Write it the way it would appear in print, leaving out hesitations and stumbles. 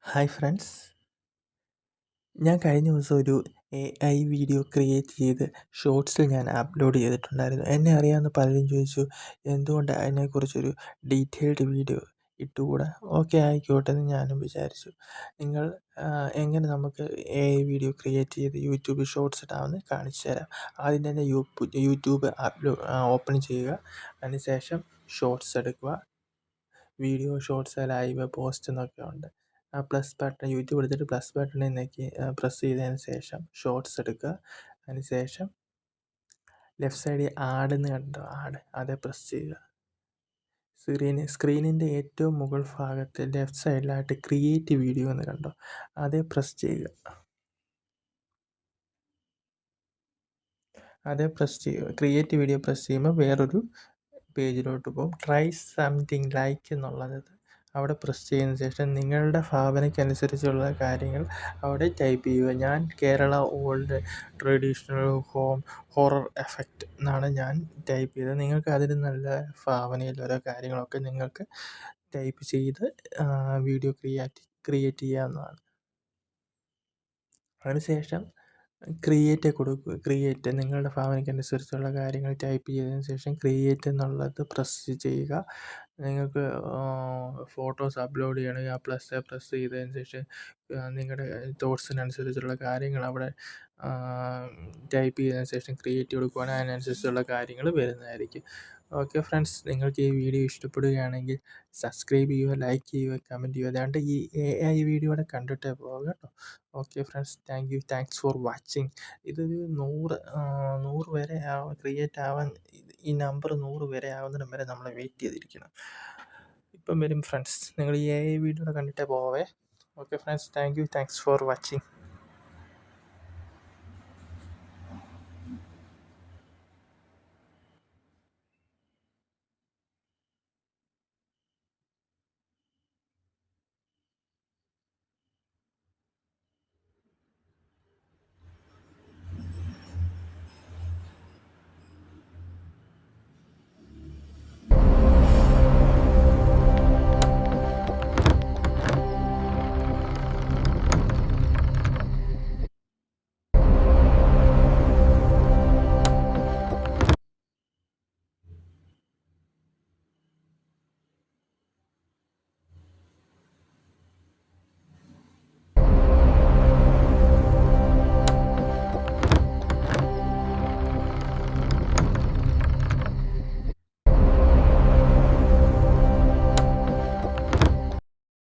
Hi friends, ഞാൻ കഴിഞ്ഞ ദിവസം ഒരു AI വീഡിയോ ക്രിയേറ്റ് ചെയ്ത് ഷോർട്സിൽ ഞാൻ അപ്ലോഡ് ചെയ്തിട്ടുണ്ടായിരുന്നു. എന്നെ അറിയാവുന്ന പലരും ചോദിച്ചു, എന്തുകൊണ്ട് അതിനെക്കുറിച്ചൊരു ഡീറ്റെയിൽഡ് വീഡിയോ ഇട്ടുകൂടാ? ഓക്കെ, ആയിക്കോട്ടെ എന്ന് ഞാനും വിചാരിച്ചു. നിങ്ങൾ എങ്ങനെ നമുക്ക് AI വീഡിയോ ക്രിയേറ്റ് ചെയ്ത് യൂട്യൂബിൽ ഷോർട്സ് ഇടാമെന്ന് കാണിച്ചു തരാം. ആദ്യം തന്നെ യൂട്യൂബ് ഓപ്പൺ ചെയ്യുക. അതിനുശേഷം ഷോർട്സ് എടുക്കുക. വീഡിയോ, ഷോർട്സ്, ലൈവ്, പോസ്റ്റ് എന്നൊക്കെ ഉണ്ട്. ആ പ്ലസ് ബട്ടൺ യൂട്യൂബ് എടുത്തിട്ട് പ്ലസ് ബട്ടണിൽ ഞെക്കി പ്രസ് ചെയ്തതിന് ശേഷം ഷോർട്സ് എടുക്കുക. അതിന് ശേഷം ലെഫ്റ്റ് സൈഡിൽ ആഡ് എന്ന് കണ്ടോ, ആഡ്, അതേ പ്രസ് ചെയ്യുക. സ്ക്രീനിൻ്റെ ഏറ്റവും മുകൾ ഭാഗത്ത് ലെഫ്റ്റ് സൈഡിലായിട്ട് ക്രിയേറ്റ് വീഡിയോ എന്ന് കണ്ടോ, അതേ പ്രസ് ചെയ്യുക. ക്രിയേറ്റ് വീഡിയോ പ്രസ് ചെയ്യുമ്പോൾ വേറൊരു പേജിലോട്ട് പോകും. ട്രൈ സംതിങ് ലൈക്ക് എന്നുള്ളത് അവിടെ പ്രസ് ചെയ്തതിന് ശേഷം നിങ്ങളുടെ ഭാവനയ്ക്കനുസരിച്ചുള്ള കാര്യങ്ങൾ അവിടെ ടൈപ്പ് ചെയ്യുക. ഞാൻ Kerala old traditional horror effect എന്നാണ് ഞാൻ ടൈപ്പ് ചെയ്തത്. നിങ്ങൾക്ക് അതിന് നല്ല ഭാവനയിൽ ഓരോ കാര്യങ്ങളൊക്കെ നിങ്ങൾക്ക് ടൈപ്പ് ചെയ്ത് വീഡിയോ ക്രിയേറ്റ് ചെയ്യാവുന്നതാണ്. അതിനുശേഷം ക്രിയേറ്റ് നിങ്ങളുടെ ഭാവനയ്ക്കനുസരിച്ചുള്ള കാര്യങ്ങൾ ടൈപ്പ് ചെയ്തതിന് ശേഷം ക്രിയേറ്റ് എന്നുള്ളത് പ്രസ് ചെയ്യുക. നിങ്ങൾക്ക് ഫോട്ടോസ് അപ്ലോഡ് ചെയ്യണമെങ്കിൽ ആ പ്രസ് ചെയ്തതിന് ശേഷം നിങ്ങളുടെ തോട്ട്സിനനുസരിച്ചുള്ള കാര്യങ്ങൾ അവിടെ ടൈപ്പ് ചെയ്തതിന് ശേഷം ക്രിയേറ്റ് കൊടുക്കുകയാണെങ്കിൽ അതിനനുസരിച്ചുള്ള കാര്യങ്ങൾ വരുന്നതായിരിക്കും. ഓക്കെ ഫ്രണ്ട്സ്, നിങ്ങൾക്ക് ഈ വീഡിയോ ഇഷ്ടപ്പെടുകയാണെങ്കിൽ സബ്സ്ക്രൈബ് ചെയ്യുക, ലൈക്ക് ചെയ്യുക, കമൻറ്റ് ചെയ്യുക. അതാണ്ട് ഈ AI വീഡിയോയുടെ കണ്ടിട്ടേ പോകുക കേട്ടോ. Okay friends, thanks for watching. ഇതൊരു 100 വരെ ക്രിയേറ്റ് ആവാൻ, ഈ നമ്പർ 100 വരെ ആവുന്നിടം വരെ നമ്മൾ വെയിറ്റ് ചെയ്തിരിക്കണം. ഇപ്പം വരും ഫ്രണ്ട്സ്, നിങ്ങൾ ഈ AI വീഡിയോ കണ്ടിട്ടേ പോവേ. Okay friends, thanks for watching.